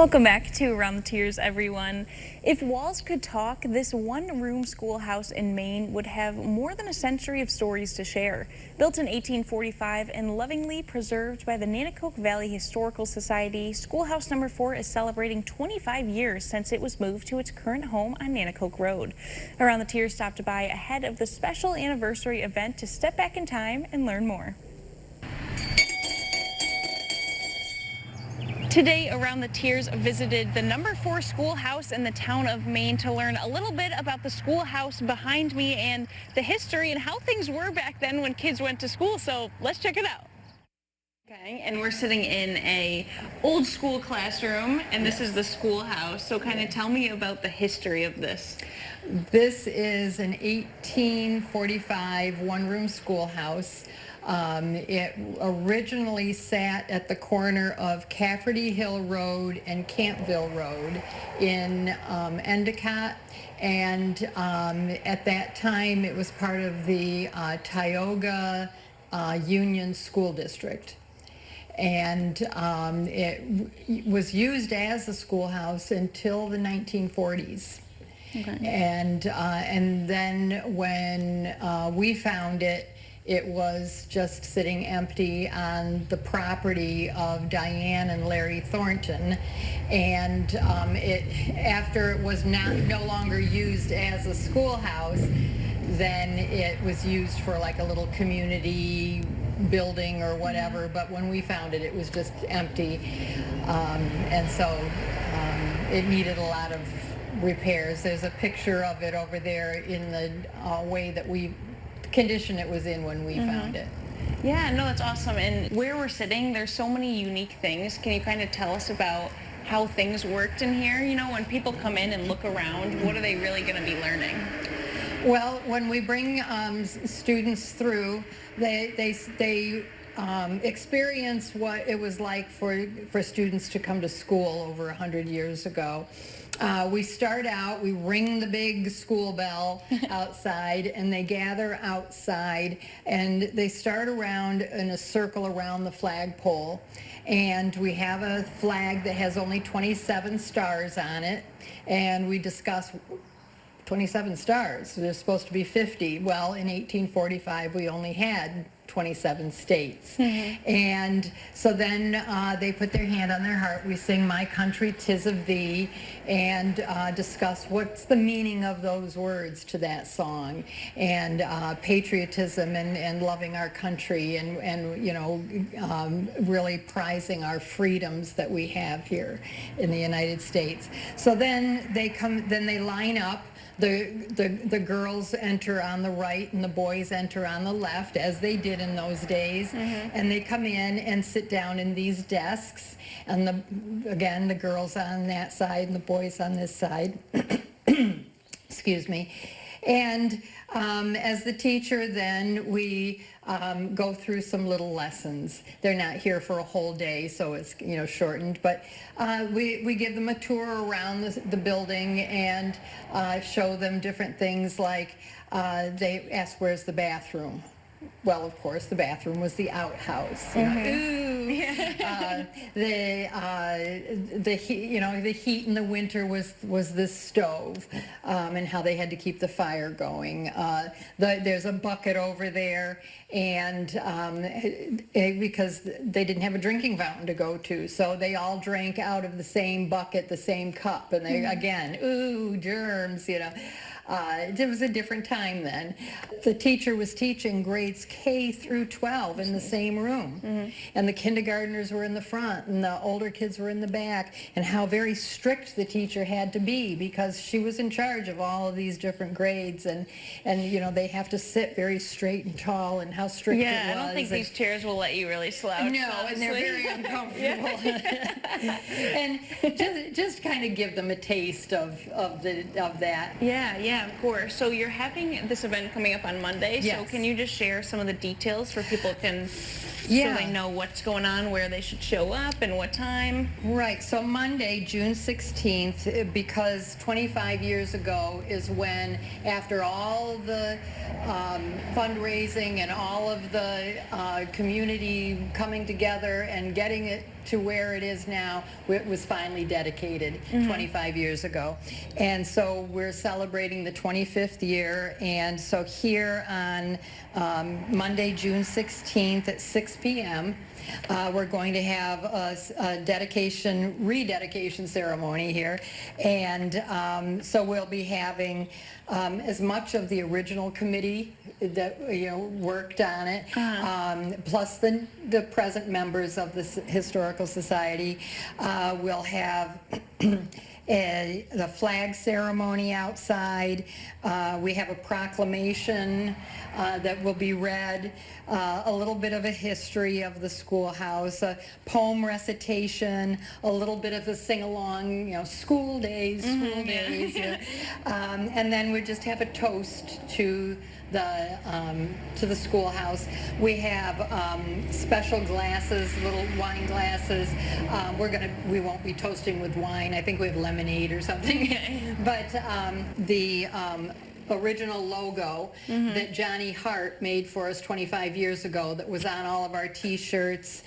Welcome back to Around the Tiers, everyone. If walls could talk, this one-room schoolhouse in Maine would have more than a century of stories to share. Built in 1845 and lovingly preserved by the Nanticoke Valley Historical Society, Schoolhouse Number 4 is celebrating 25 years since it was moved to its current home on Nanticoke Road. Around the Tiers stopped by ahead of the special anniversary event to step back in time and learn more. Today, Around the Tiers visited the number 4 schoolhouse in the town of Maine to learn a little bit about the schoolhouse behind me and the history and how things were back then when kids went to school. So let's check it out. Okay, and we're sitting in a old school classroom, and this is the schoolhouse. So kind of tell me about the history of this. This is an 1845 one-room schoolhouse. It originally sat at the corner of Cafferty Hill Road and Campville Road in Endicott, and at that time it was part of the Tioga Union School District. And it was used as a schoolhouse until the 1940s. Okay. And then when we found it, it was just sitting empty on the property of Diane and Larry Thornton, and after it was no longer used as a schoolhouse, then it was used for like a little community building or whatever. But when we found it, it was just empty, and so it needed a lot of repairs. There's a picture of it over there in the way that condition it was in when we found it. Yeah, no, that's awesome. And where we're sitting, there's so many unique things. Can you kind of tell us about how things worked in here? You know, when people come in and look around, what are they really going to be learning? Well, when we bring students through, they experience what it was like for students to come to school over 100 years ago. We start out, we ring the big school bell outside, and they gather outside, and they start around in a circle around the flagpole. And we have a flag that has only 27 stars on it, and we discuss 27 stars. There's supposed to be 50. Well, in 1845, we only had 27 states. And so then they put their hand on their heart. We sing "My Country, 'Tis of Thee," and discuss what's the meaning of those words to that song, and patriotism and loving our country, and you know, really prizing our freedoms that we have here in the United States. So then they line up. The girls enter on the right and the boys enter on the left, as they did in those days. And they come in and sit down in these desks, and again, the girls on that side and the boys on this side. Excuse me. And as the teacher, then we go through some little lessons. They're not here for a whole day, so it's, you know, shortened, but we give them a tour around the building and show them different things, like they ask, "Where's the bathroom?" Well, of course, the bathroom was the outhouse. You know, ooh. The heat in the winter was this stove, and how they had to keep the fire going. There's a bucket over there, and because they didn't have a drinking fountain to go to, so they all drank out of the same bucket, the same cup, and they again, ooh, germs, you know. It was a different time then. The teacher was teaching grades K through 12 in the same room. And the kindergartners were in the front and the older kids were in the back, and how very strict the teacher had to be, because she was in charge of all of these different grades, and you know, they have to sit very straight and tall, and how strict it was. Yeah, I don't think these chairs will let you really slouch. No, honestly. And they're very uncomfortable. And just kind of give them a taste of that. Yeah, of course. So you're having this event coming up on Monday. Yes. So can you just share some of the details for people so they know what's going on, where they should show up, and what time? Right. So Monday, June 16th, because 25 years ago is when, after all the fundraising and all of the community coming together and getting it to where it is now. It was finally dedicated 25 years ago. And so we're celebrating the 25th year. And so here on Monday, June 16th at 6 p.m., we're going to have a rededication ceremony here. And so we'll be having as much of the original committee that worked on it, plus the present members of the Historical Society. We'll have the flag ceremony outside. We have a proclamation that will be read, a little bit of a history of the schoolhouse, a poem recitation, a little bit of a sing-along, school days, yeah. And then we just have a toast to the schoolhouse. We have special glasses, little wine glasses. We won't be toasting with wine. I think we have lemonade or something. But the original logo that Johnny Hart made for us 25 years ago that was on all of our t-shirts.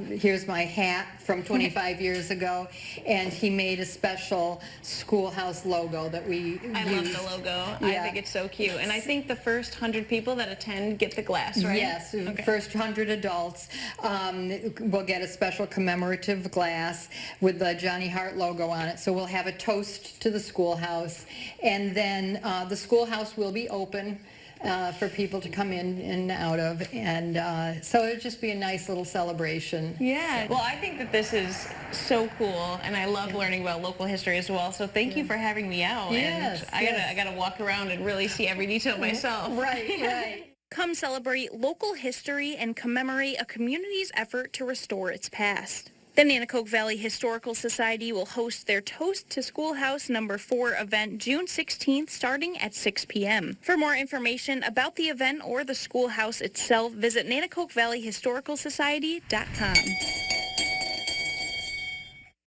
Here's my hat from 25 years ago, and he made a special schoolhouse logo that we I love the logo. Yeah. I think it's so cute. And I think the first 100 people that attend get the glass, right? Yes, first 100 adults will get a special commemorative glass with the Johnny Hart logo on it. So we'll have a toast to the schoolhouse, and then the schoolhouse will be open for people to come in and out of, and so it'll just be a nice little celebration. Yeah. Well, I think that this is so cool, and I love learning about local history as well. So thank you for having me out. Yes, and I gotta walk around and really see every detail myself. Right. Come celebrate local history and commemorate a community's effort to restore its past. The Nanticoke Valley Historical Society will host their Toast to Schoolhouse No. 4 event June 16th starting at 6 p.m. For more information about the event or the schoolhouse itself, visit NanticokeValleyHistoricalSociety.com.